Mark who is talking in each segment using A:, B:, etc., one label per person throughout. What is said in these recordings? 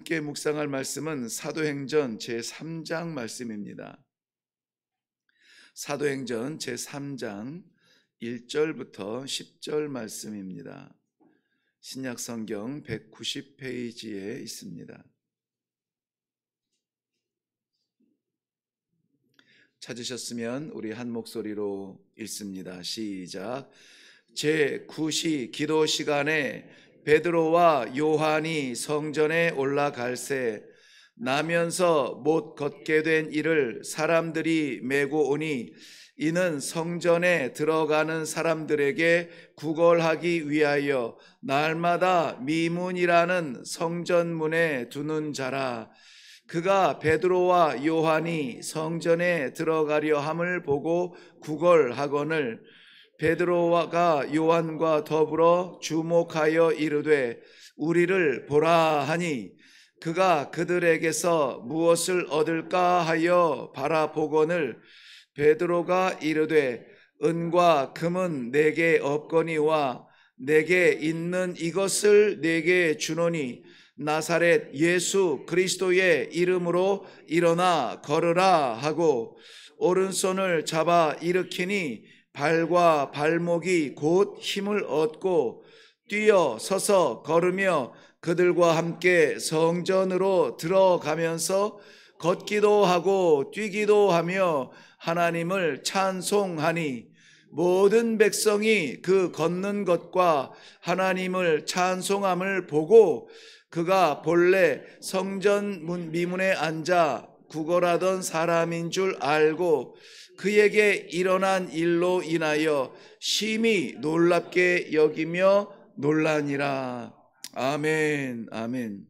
A: 함께 묵상할 말씀은 사도행전 제3장 말씀입니다. 사도행전 제3장 1절부터 10절 말씀입니다. 신약성경 190페이지에 있습니다. 찾으셨으면 우리 한 목소리로 읽습니다. 시작. 제9시 기도 시간에 베드로와 요한이 성전에 올라갈새 나면서 못 걷게 된 이를 사람들이 메고 오니 이는 성전에 들어가는 사람들에게 구걸하기 위하여 날마다 미문이라는 성전문에 두는 자라. 그가 베드로와 요한이 성전에 들어가려 함을 보고 구걸하거늘 베드로가 요한과 더불어 주목하여 이르되 우리를 보라 하니 그가 그들에게서 무엇을 얻을까 하여 바라보거늘 베드로가 이르되 은과 금은 내게 없거니와 내게 있는 이것을 내게 주노니 나사렛 예수 그리스도의 이름으로 일어나 걸으라 하고 오른손을 잡아 일으키니 발과 발목이 곧 힘을 얻고 뛰어 서서 걸으며 그들과 함께 성전으로 들어가면서 걷기도 하고 뛰기도 하며 하나님을 찬송하니 모든 백성이 그 걷는 것과 하나님을 찬송함을 보고 그가 본래 성전 미문에 앉아 구걸하던 사람인 줄 알고 그에게 일어난 일로 인하여 심히 놀랍게 여기며 놀라니라. 아멘, 아멘.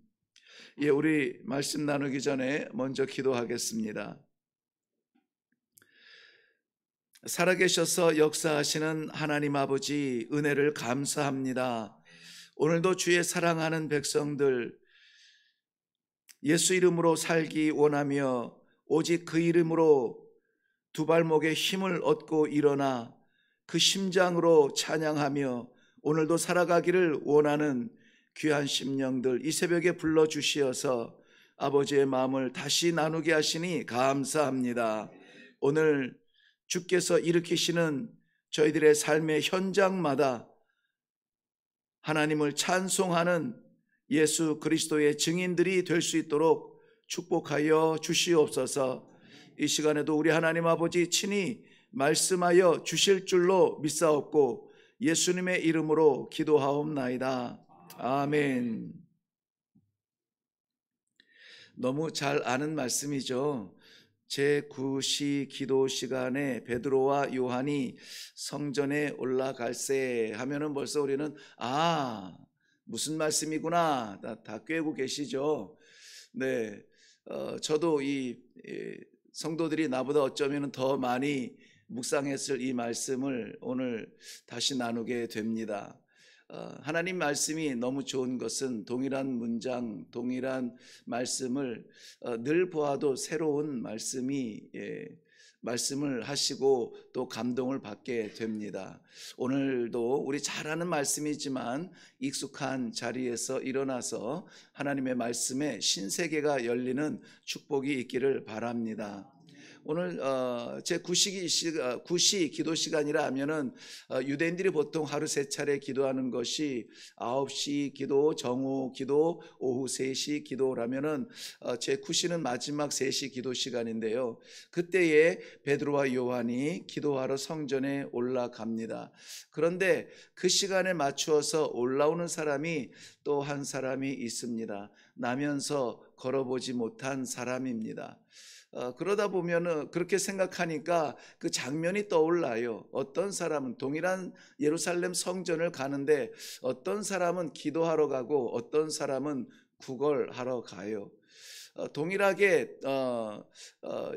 A: 예, 우리 말씀 나누기 전에 먼저 기도하겠습니다. 살아계셔서 역사하시는 하나님 아버지 은혜를 감사합니다. 오늘도 주의 사랑하는 백성들 예수 이름으로 살기 원하며 오직 그 이름으로 두 발목에 힘을 얻고 일어나 그 심장으로 찬양하며 오늘도 살아가기를 원하는 귀한 심령들 이 새벽에 불러주시어서 아버지의 마음을 다시 나누게 하시니 감사합니다. 오늘 주께서 일으키시는 저희들의 삶의 현장마다 하나님을 찬송하는 예수 그리스도의 증인들이 될 수 있도록 축복하여 주시옵소서. 이 시간에도 우리 하나님 아버지 친히 말씀하여 주실 줄로 믿사옵고 예수님의 이름으로 기도하옵나이다. 아멘. 너무 잘 아는 말씀이죠. 제9시 기도 시간에 베드로와 요한이 성전에 올라갈새 하면은 벌써 우리는 무슨 말씀이구나 다 꿰고 계시죠. 네, 저도 이 성도들이 나보다 어쩌면 더 많이 묵상했을 이 말씀을 오늘 다시 나누게 됩니다. 하나님 말씀이 너무 좋은 것은 동일한 문장, 동일한 말씀을 늘 보아도 새로운 말씀을 하시고 또 감동을 받게 됩니다. 오늘도 우리 잘 아는 말씀이지만 익숙한 자리에서 일어나서 하나님의 말씀에 신세계가 열리는 축복이 있기를 바랍니다. 오늘 제 9시 기도 시간이라 하면은 유대인들이 보통 하루 3차례 기도하는 것이 9시 기도, 정오 기도, 오후 3시 기도라면은 제 9시는 마지막 3시 기도 시간인데요. 그때에 베드로와 요한이 기도하러 성전에 올라갑니다. 그런데 그 시간에 맞추어서 올라오는 사람이 또 한 사람이 있습니다. 나면서 걸어보지 못한 사람입니다. 그러다 보면은 그렇게 생각하니까 그 장면이 떠올라요. 어떤 사람은 동일한 예루살렘 성전을 가는데 어떤 사람은 기도하러 가고 어떤 사람은 구걸하러 가요. 동일하게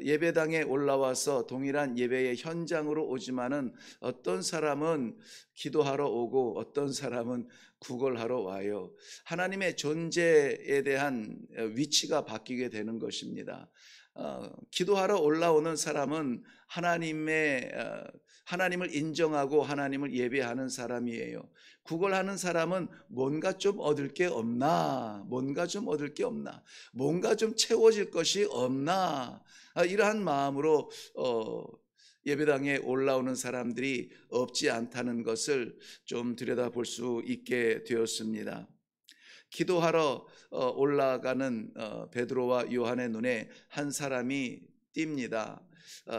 A: 예배당에 올라와서 동일한 예배의 현장으로 오지만은 어떤 사람은 기도하러 오고 어떤 사람은 구걸하러 와요. 하나님의 존재에 대한 위치가 바뀌게 되는 것입니다. 기도하러 올라오는 사람은 하나님을 인정하고 하나님을 예배하는 사람이에요. 구걸하는 사람은 뭔가 좀 얻을 게 없나, 뭔가 좀 얻을 게 없나, 뭔가 좀 채워질 것이 없나, 이러한 마음으로 예배당에 올라오는 사람들이 없지 않다는 것을 좀 들여다볼 수 있게 되었습니다. 기도하러 올라가는 베드로와 요한의 눈에 한 사람이 띕니다.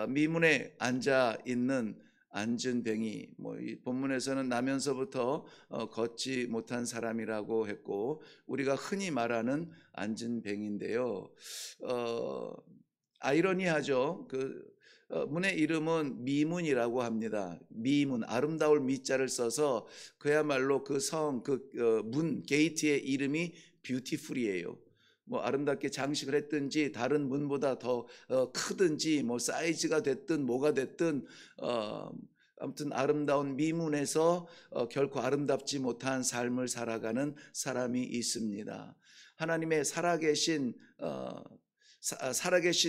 A: 미문에 앉아 있는 안진뱅이, 이 본문에서는 나면서부터 걷지 못한 사람이라고 했고, 우리가 흔히 말하는 안진뱅인데요. 아이러니하죠. 문의 이름은 미문이라고 합니다. 미문, 아름다울 미자를 써서 그야말로 그 문, 게이트의 이름이 뷰티풀이에요. 아름답게 장식을 했든지 다른 문보다 더 크든지 사이즈가 됐든 뭐가 됐든 아무튼 아름다운 미문에서 결코 아름답지 못한 삶을 살아가는 사람이 있습니다. 하나님의 살아계신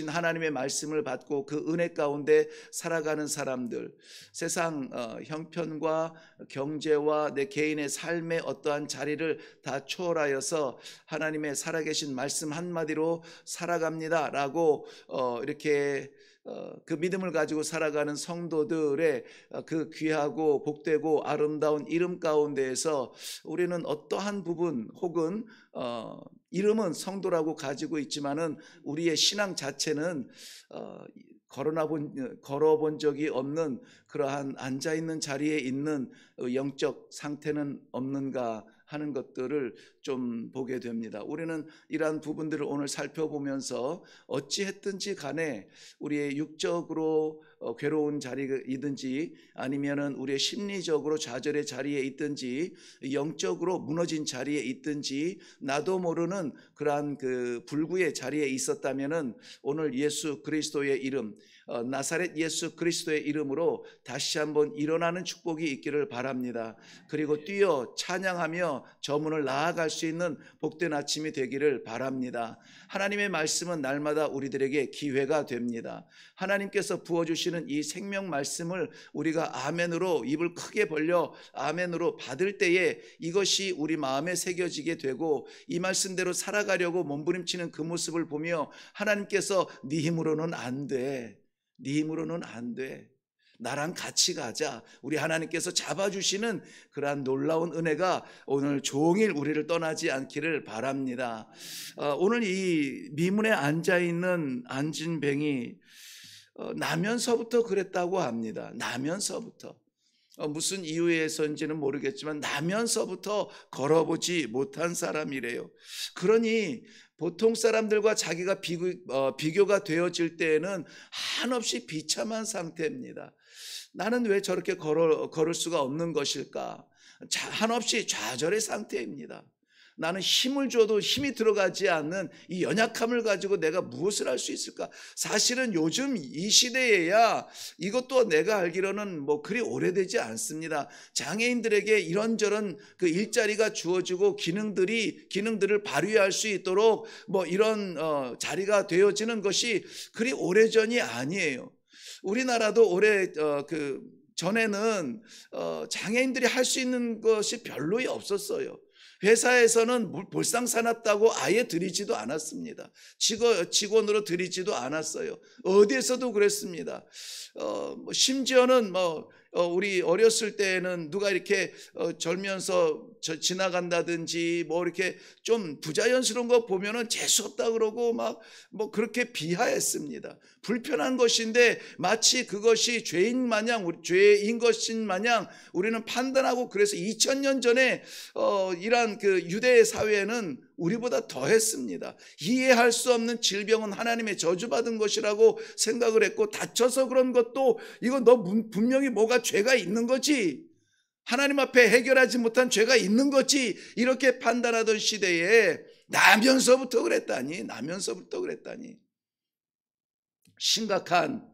A: 하나님의 말씀을 받고 그 은혜 가운데 살아가는 사람들, 세상 형편과 경제와 내 개인의 삶의 어떠한 자리를 다 초월하여서 하나님의 살아계신 말씀 한마디로 살아갑니다 라고 이렇게 그 믿음을 가지고 살아가는 성도들의 그 귀하고 복되고 아름다운 이름 가운데에서 우리는 어떠한 부분 혹은 이름은 성도라고 가지고 있지만은 우리의 신앙 자체는 걸어본 적이 없는 그러한 앉아있는 자리에 있는 영적 상태는 없는가 하는 것들을 좀 보게 됩니다. 우리는 이러한 부분들을 오늘 살펴보면서 어찌했든지 간에 우리의 육적으로 괴로운 자리이든지 아니면은 우리의 심리적으로 좌절의 자리에 있든지 영적으로 무너진 자리에 있든지 나도 모르는 그러한 그 불구의 자리에 있었다면은 오늘 예수 그리스도의 이름, 나사렛 예수 그리스도의 이름으로 다시 한번 일어나는 축복이 있기를 바랍니다. 그리고 뛰어 찬양하며 저 문을 나아갈 수 있는 복된 아침이 되기를 바랍니다. 하나님의 말씀은 날마다 우리들에게 기회가 됩니다. 하나님께서 부어주시는 이 생명 말씀을 우리가 아멘으로 입을 크게 벌려 아멘으로 받을 때에 이것이 우리 마음에 새겨지게 되고 이 말씀대로 살아가려고 몸부림치는 그 모습을 보며 하나님께서 네 힘으로는 안 돼, 네 힘으로는 안 돼, 나랑 같이 가자, 우리 하나님께서 잡아주시는 그러한 놀라운 은혜가 오늘 종일 우리를 떠나지 않기를 바랍니다. 오늘 이 미문에 앉아있는 안진뱅이 나면서부터 그랬다고 합니다. 나면서부터 무슨 이유에서인지는 모르겠지만 나면서부터 걸어보지 못한 사람이래요. 그러니 보통 사람들과 자기가 비교가 되어질 때에는 한없이 비참한 상태입니다. 나는 왜 저렇게 걸을 수가 없는 것일까? 한없이 좌절의 상태입니다. 나는 힘을 줘도 힘이 들어가지 않는 이 연약함을 가지고 내가 무엇을 할 수 있을까? 사실은 요즘 이 시대에야 이것도 내가 알기로는 그리 오래되지 않습니다. 장애인들에게 이런저런 그 일자리가 주어지고 기능들을 발휘할 수 있도록 이런 자리가 되어지는 것이 그리 오래전이 아니에요. 우리나라도 전에는 장애인들이 할 수 있는 것이 별로 없었어요. 회사에서는 볼상사납다고 아예 들이지도 않았습니다. 직원으로 들이지도 않았어요. 어디에서도 그랬습니다. 심지어는 우리 어렸을 때에는 누가 이렇게 절면서 지나간다든지 이렇게 좀 부자연스러운 거 보면은 재수없다 그러고 그렇게 비하했습니다. 불편한 것인데 마치 그것이 죄인 것인 마냥 우리는 판단하고, 그래서 2000년 전에 이러한 그 유대 사회에는 우리보다 더했습니다. 이해할 수 없는 질병은 하나님의 저주받은 것이라고 생각을 했고, 다쳐서 그런 것도 이거 너 분명히 뭐가 죄가 있는 거지, 하나님 앞에 해결하지 못한 죄가 있는 거지, 이렇게 판단하던 시대에 나면서부터 그랬다니 심각한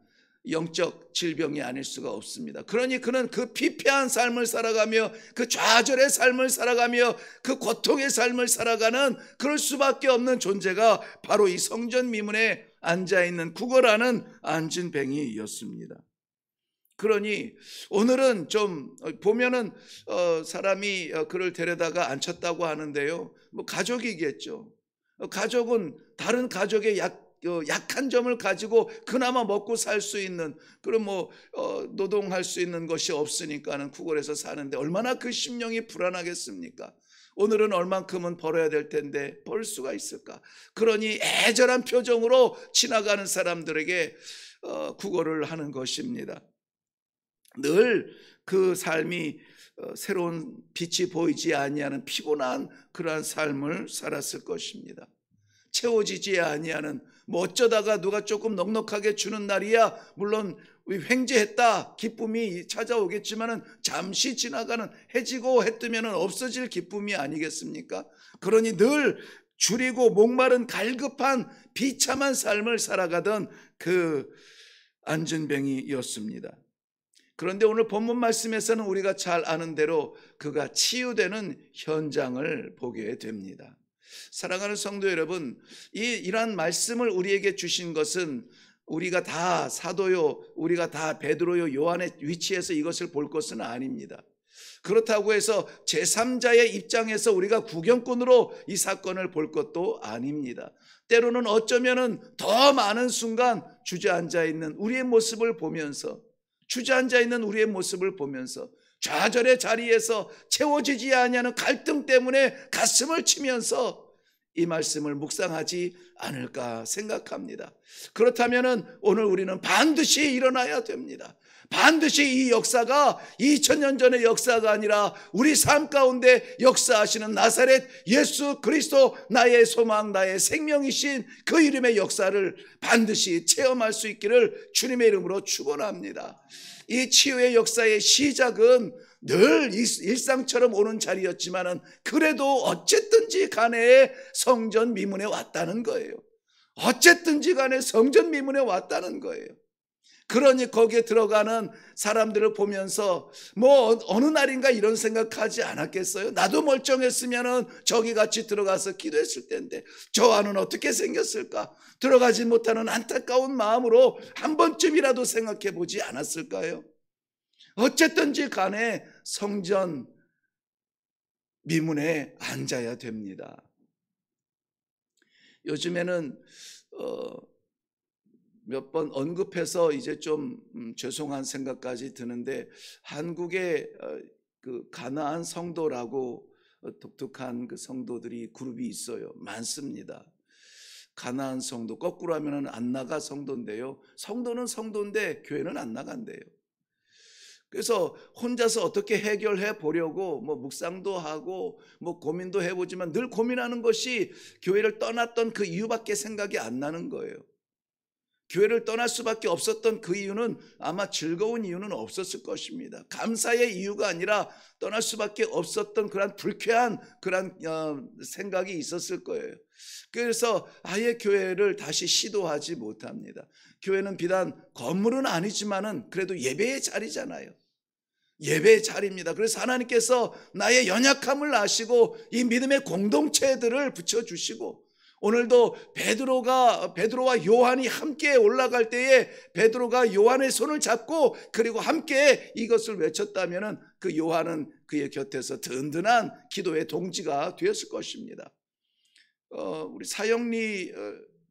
A: 영적 질병이 아닐 수가 없습니다. 그러니 그는 그 피폐한 삶을 살아가며 그 좌절의 삶을 살아가며 그 고통의 삶을 살아가는 그럴 수밖에 없는 존재가 바로 이 성전 미문에 앉아있는 구걸하는 안진뱅이였습니다. 그러니 오늘은 좀 보면은 사람이 그를 데려다가 앉혔다고 하는데요, 뭐 가족이겠죠. 가족은 다른 가족의 약한 점을 가지고 그나마 먹고 살 수 있는 그런 노동할 수 있는 것이 없으니까는 구걸해서 사는데 얼마나 그 심령이 불안하겠습니까? 오늘은 얼만큼은 벌어야 될 텐데 벌 수가 있을까? 그러니 애절한 표정으로 지나가는 사람들에게 구걸을 하는 것입니다. 늘 그 삶이 새로운 빛이 보이지 아니하는 피곤한 그러한 삶을 살았을 것입니다. 채워지지 아니하는, 어쩌다가 누가 조금 넉넉하게 주는 날이야 물론 횡재했다 기쁨이 찾아오겠지만은 잠시 지나가는, 해지고 해뜨면 없어질 기쁨이 아니겠습니까? 그러니 늘 줄이고 목마른 갈급한 비참한 삶을 살아가던 그 안진뱅이였습니다. 그런데 오늘 본문 말씀에서는 우리가 잘 아는 대로 그가 치유되는 현장을 보게 됩니다. 사랑하는 성도 여러분, 이러한 말씀을 우리에게 주신 것은 우리가 다 사도요, 우리가 다 베드로요, 요한의 위치에서 이것을 볼 것은 아닙니다. 그렇다고 해서 제3자의 입장에서 우리가 구경꾼으로 이 사건을 볼 것도 아닙니다. 때로는 어쩌면은 더 많은 순간 주저앉아 있는 우리의 모습을 보면서, 좌절의 자리에서 채워지지 아니하는 갈등 때문에 가슴을 치면서 이 말씀을 묵상하지 않을까 생각합니다. 그렇다면 오늘 우리는 반드시 일어나야 됩니다. 반드시 이 역사가 2000년 전의 역사가 아니라 우리 삶 가운데 역사하시는 나사렛 예수 그리스도, 나의 소망, 나의 생명이신 그 이름의 역사를 반드시 체험할 수 있기를 주님의 이름으로 축원합니다. 이 치유의 역사의 시작은 늘 일상처럼 오는 자리였지만은 그래도 어쨌든지 간에 성전 미문에 왔다는 거예요. 어쨌든지 간에 성전 미문에 왔다는 거예요. 그러니 거기에 들어가는 사람들을 보면서 어느 날인가 이런 생각하지 않았겠어요? 나도 멀쩡했으면은 저기 같이 들어가서 기도했을 텐데 저 안은 어떻게 생겼을까? 들어가지 못하는 안타까운 마음으로 한 번쯤이라도 생각해 보지 않았을까요? 어쨌든지 간에 성전 미문에 앉아야 됩니다. 요즘에는 몇 번 언급해서 이제 좀 죄송한 생각까지 드는데, 한국의 그 가나안 성도라고 독특한 그 성도들이 그룹이 있어요. 많습니다. 가나안 성도, 거꾸로 하면은 안 나가 성도인데요. 성도는 성도인데 교회는 안 나간대요. 그래서 혼자서 어떻게 해결해 보려고 묵상도 하고 고민도 해보지만 늘 고민하는 것이 교회를 떠났던 그 이유밖에 생각이 안 나는 거예요. 교회를 떠날 수밖에 없었던 그 이유는 아마 즐거운 이유는 없었을 것입니다. 감사의 이유가 아니라 떠날 수밖에 없었던 그런 불쾌한 그런 생각이 있었을 거예요. 그래서 아예 교회를 다시 시도하지 못합니다. 교회는 비단 건물은 아니지만은 그래도 예배의 자리잖아요. 예배의 자리입니다. 그래서 하나님께서 나의 연약함을 아시고 이 믿음의 공동체들을 붙여주시고, 오늘도 베드로와 요한이 함께 올라갈 때에 베드로가 요한의 손을 잡고 그리고 함께 이것을 외쳤다면 그 요한은 그의 곁에서 든든한 기도의 동지가 되었을 것입니다. 우리 사형리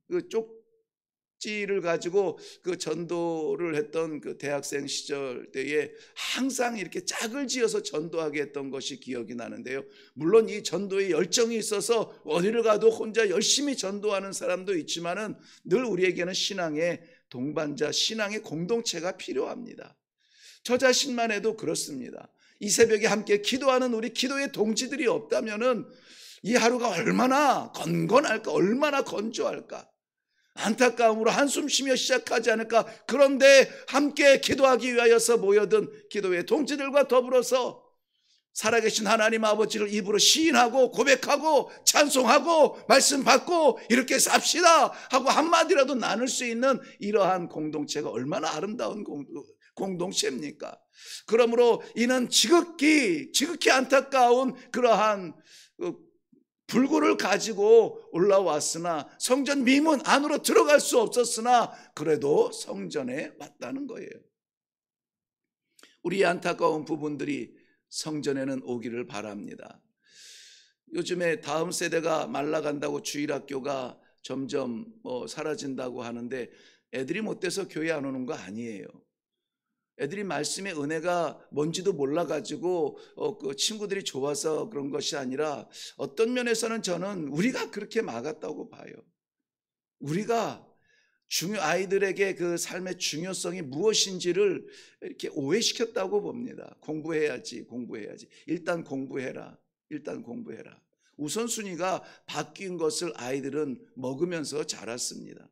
A: 그 쪽지를 가지고 그 전도를 했던 그 대학생 시절 때에 항상 이렇게 짝을 지어서 전도하게 했던 것이 기억이 나는데요. 물론 이 전도에 열정이 있어서 어디를 가도 혼자 열심히 전도하는 사람도 있지만은 늘 우리에게는 신앙의 동반자, 신앙의 공동체가 필요합니다. 저 자신만 해도 그렇습니다. 이 새벽에 함께 기도하는 우리 기도의 동지들이 없다면은 이 하루가 얼마나 건건할까, 얼마나 건조할까, 안타까움으로 한숨 쉬며 시작하지 않을까. 그런데 함께 기도하기 위하여서 모여든 기도의 동지들과 더불어서 살아계신 하나님 아버지를 입으로 시인하고 고백하고 찬송하고 말씀 받고 이렇게 삽시다 하고 한마디라도 나눌 수 있는 이러한 공동체가 얼마나 아름다운 공동체입니까? 그러므로 이는 지극히 안타까운 그러한 불구를 가지고 올라왔으나 성전 미문 안으로 들어갈 수 없었으나 그래도 성전에 왔다는 거예요. 우리 안타까운 부분들이 성전에는 오기를 바랍니다. 요즘에 다음 세대가 말라간다고 주일학교가 점점 사라진다고 하는데 애들이 못돼서 교회 안 오는 거 아니에요. 애들이 말씀의 은혜가 뭔지도 몰라가지고 그 친구들이 좋아서 그런 것이 아니라 어떤 면에서는 저는 우리가 그렇게 막았다고 봐요. 우리가 아이들에게 그 삶의 중요성이 무엇인지를 이렇게 오해시켰다고 봅니다. 공부해야지. 일단 공부해라. 우선순위가 바뀐 것을 아이들은 먹으면서 자랐습니다.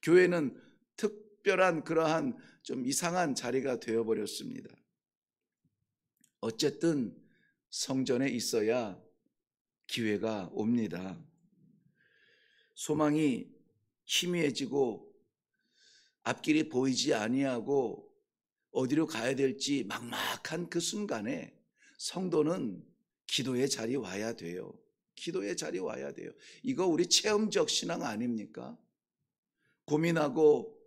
A: 교회는 특별한 그러한 좀 이상한 자리가 되어버렸습니다. 어쨌든 성전에 있어야 기회가 옵니다. 소망이 희미해지고 앞길이 보이지 아니하고 어디로 가야 될지 막막한 그 순간에 성도는 기도의 자리 와야 돼요. 이거 우리 체험적 신앙 아닙니까? 고민하고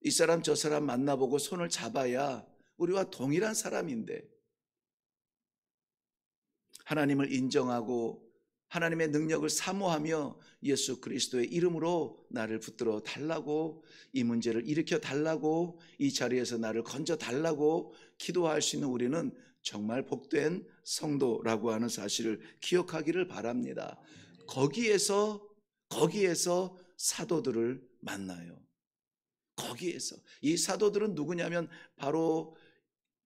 A: 이 사람 저 사람 만나보고 손을 잡아야 우리와 동일한 사람인데 하나님을 인정하고 하나님의 능력을 사모하며 예수 그리스도의 이름으로 나를 붙들어 달라고, 이 문제를 일으켜 달라고, 이 자리에서 나를 건져 달라고 기도할 수 있는 우리는 정말 복된 성도라고 하는 사실을 기억하기를 바랍니다. 거기에서 사도들을 만나요. 거기에서 이 사도들은 누구냐면 바로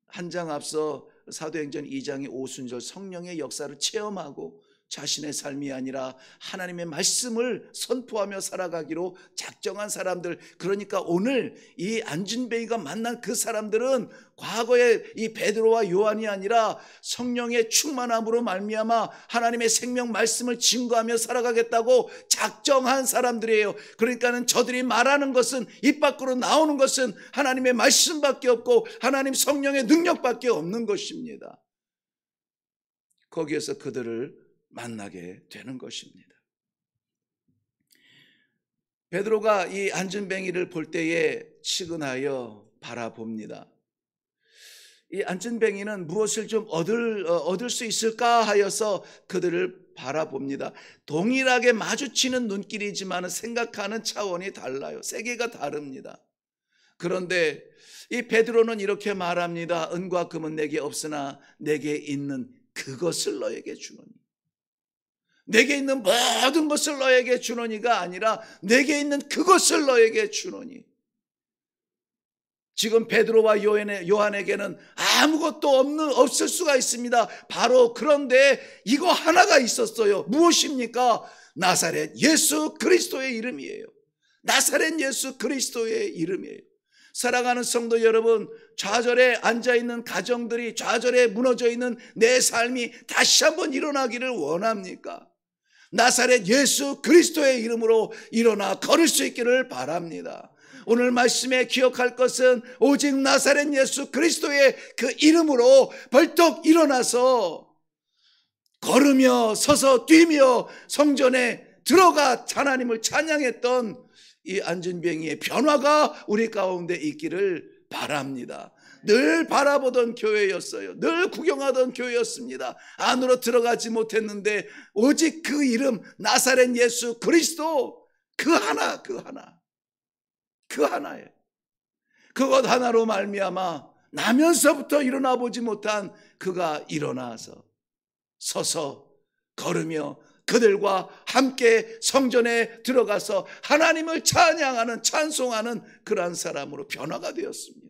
A: 한 장 앞서 사도행전 2장의 오순절 성령의 역사를 체험하고 자신의 삶이 아니라 하나님의 말씀을 선포하며 살아가기로 작정한 사람들. 그러니까 오늘 이 안진뱅이가 만난 그 사람들은 과거에 이 베드로와 요한이 아니라 성령의 충만함으로 말미암아 하나님의 생명 말씀을 증거하며 살아가겠다고 작정한 사람들이에요. 그러니까는 저들이 말하는 것은, 입 밖으로 나오는 것은 하나님의 말씀밖에 없고 하나님 성령의 능력밖에 없는 것입니다. 거기에서 그들을 만나게 되는 것입니다. 베드로가 이 안진뱅이를 볼 때에 치근하여 바라봅니다. 이 안진뱅이는 무엇을 좀 얻을 수 있을까 하여서 그들을 바라봅니다. 동일하게 마주치는 눈길이지만 생각하는 차원이 달라요. 세계가 다릅니다. 그런데 이 베드로는 이렇게 말합니다. 은과 금은 내게 없으나 내게 있는 그것을 너에게 주노니. 내게 있는 모든 것을 너에게 주노니가 아니라 내게 있는 그것을 너에게 주노니. 지금 베드로와 요한에게는 아무것도 없을 수가 있습니다. 바로 그런데 이거 하나가 있었어요. 무엇입니까? 나사렛 예수 그리스도의 이름이에요. 나사렛 예수 그리스도의 이름이에요. 사랑하는 성도 여러분, 좌절에 앉아있는 가정들이, 좌절에 무너져 있는 내 삶이 다시 한번 일어나기를 원합니까? 나사렛 예수 그리스도의 이름으로 일어나 걸을 수 있기를 바랍니다. 오늘 말씀에 기억할 것은 오직 나사렛 예수 그리스도의 그 이름으로 벌떡 일어나서 걸으며 서서 뛰며 성전에 들어가 하나님을 찬양했던 이 안진뱅이의 변화가 우리 가운데 있기를 바랍니다. 늘 바라보던 교회였어요. 늘 구경하던 교회였습니다. 안으로 들어가지 못했는데 오직 그 이름 나사렛 예수 그리스도 그 하나예요. 그것 하나로 말미암아 나면서부터 일어나 보지 못한 그가 일어나서 서서 걸으며 그들과 함께 성전에 들어가서 하나님을 찬양하는, 찬송하는 그러한 사람으로 변화가 되었습니다.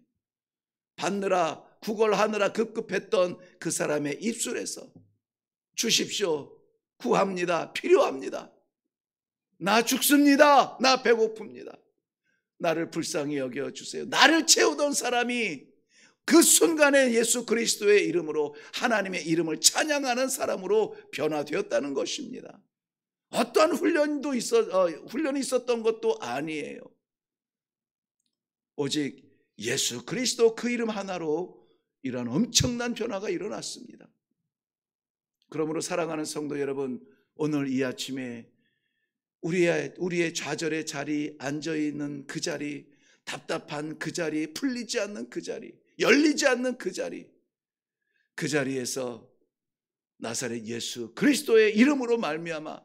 A: 받느라 구걸하느라 급급했던 그 사람의 입술에서 주십시오, 구합니다, 필요합니다, 나 죽습니다, 나 배고픕니다, 나를 불쌍히 여겨주세요. 나를 채우던 사람이 그 순간에 예수 그리스도의 이름으로 하나님의 이름을 찬양하는 사람으로 변화되었다는 것입니다. 어떠한 훈련이 있었던 것도 아니에요. 오직 예수 그리스도 그 이름 하나로 이런 엄청난 변화가 일어났습니다. 그러므로 사랑하는 성도 여러분, 오늘 이 아침에 우리의 좌절의 자리, 앉아있는 그 자리, 답답한 그 자리, 풀리지 않는 그 자리, 열리지 않는 그 자리, 그 자리에서 나사렛 예수 그리스도의 이름으로 말미암아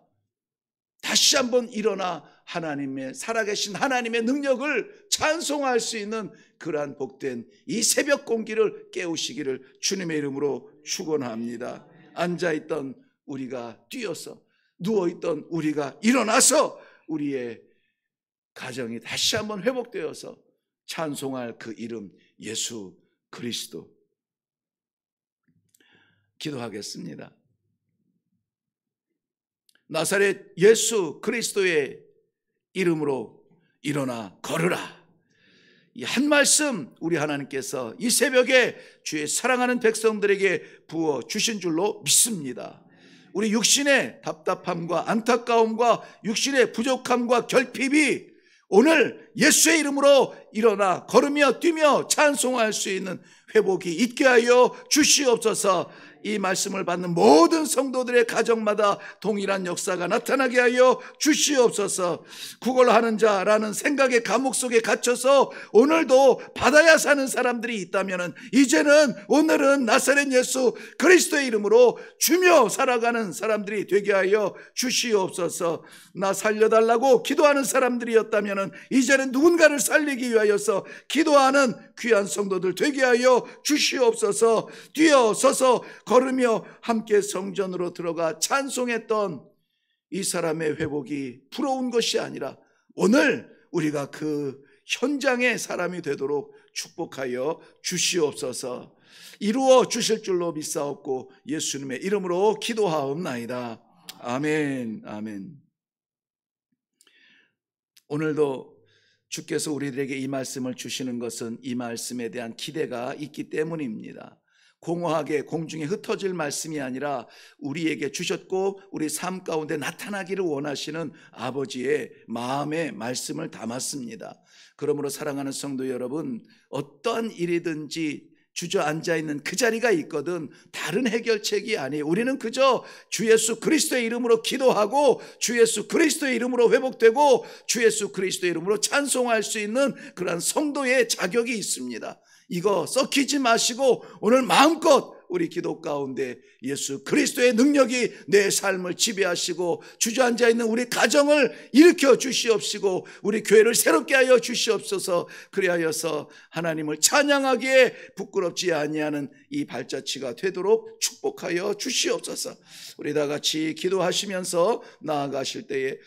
A: 다시 한번 일어나 하나님의 살아계신 하나님의 능력을 찬송할 수 있는 그러한 복된 이 새벽 공기를 깨우시기를 주님의 이름으로 축원합니다. 앉아있던 우리가 뛰어서, 누워있던 우리가 일어나서 우리의 가정이 다시 한번 회복되어서 찬송할 그 이름 예수 그리스도. 기도하겠습니다. 나사렛 예수 그리스도의 이름으로 일어나 걸으라. 이 한 말씀 우리 하나님께서 이 새벽에 주의 사랑하는 백성들에게 부어 주신 줄로 믿습니다. 우리 육신의 답답함과 안타까움과 육신의 부족함과 결핍이 오늘 예수의 이름으로 일어나 걸으며 뛰며 찬송할 수 있는 회복이 있게 하여 주시옵소서. 이 말씀을 받는 모든 성도들의 가정마다 동일한 역사가 나타나게 하여 주시옵소서. 그걸 하는 자라는 생각의 감옥 속에 갇혀서 오늘도 받아야 사는 사람들이 있다면 이제는 오늘은 나사렛 예수 그리스도의 이름으로 주며 살아가는 사람들이 되게 하여 주시옵소서. 나 살려달라고 기도하는 사람들이었다면 이제는 누군가를 살리기 위하여서 기도하는 귀한 성도들 되게 하여 주시옵소서. 뛰어서서 걸으며 함께 성전으로 들어가 찬송했던 이 사람의 회복이 부러운 것이 아니라 오늘 우리가 그 현장의 사람이 되도록 축복하여 주시옵소서. 이루어 주실 줄로 믿사옵고 예수님의 이름으로 기도하옵나이다. 아멘. 아멘. 오늘도 주께서 우리들에게 이 말씀을 주시는 것은 이 말씀에 대한 기대가 있기 때문입니다. 공허하게 공중에 흩어질 말씀이 아니라 우리에게 주셨고 우리 삶 가운데 나타나기를 원하시는 아버지의 마음의 말씀을 담았습니다. 그러므로 사랑하는 성도 여러분, 어떠한 일이든지 주저앉아 있는 그 자리가 있거든 다른 해결책이 아니에요. 우리는 그저 주 예수 그리스도의 이름으로 기도하고 주 예수 그리스도의 이름으로 회복되고 주 예수 그리스도의 이름으로 찬송할 수 있는 그러한 성도의 자격이 있습니다. 이거 썩히지 마시고 오늘 마음껏 우리 기도 가운데 예수 그리스도의 능력이 내 삶을 지배하시고 주저앉아 있는 우리 가정을 일으켜 주시옵시고 우리 교회를 새롭게 하여 주시옵소서. 그리하여서 하나님을 찬양하기에 부끄럽지 아니하는 이 발자취가 되도록 축복하여 주시옵소서. 우리 다 같이 기도하시면서 나아가실 때에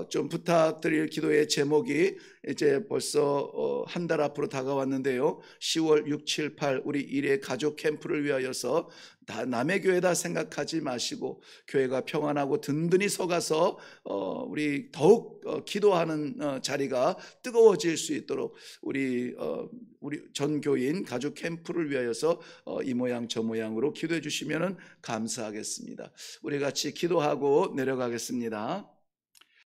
A: 좀 부탁드릴 기도의 제목이 이제 벌써 한 달 앞으로 다가왔는데요. 10월 6, 7, 8 우리 1회 가족 캠프를 위하여서 다 남의 교회다 생각하지 마시고 교회가 평안하고 든든히 서가서 우리 더욱 기도하는 자리가 뜨거워질 수 있도록 우리 전교인 가족 캠프를 위하여서 이 모양 저 모양으로 기도해 주시면 감사하겠습니다. 우리 같이 기도하고 내려가겠습니다.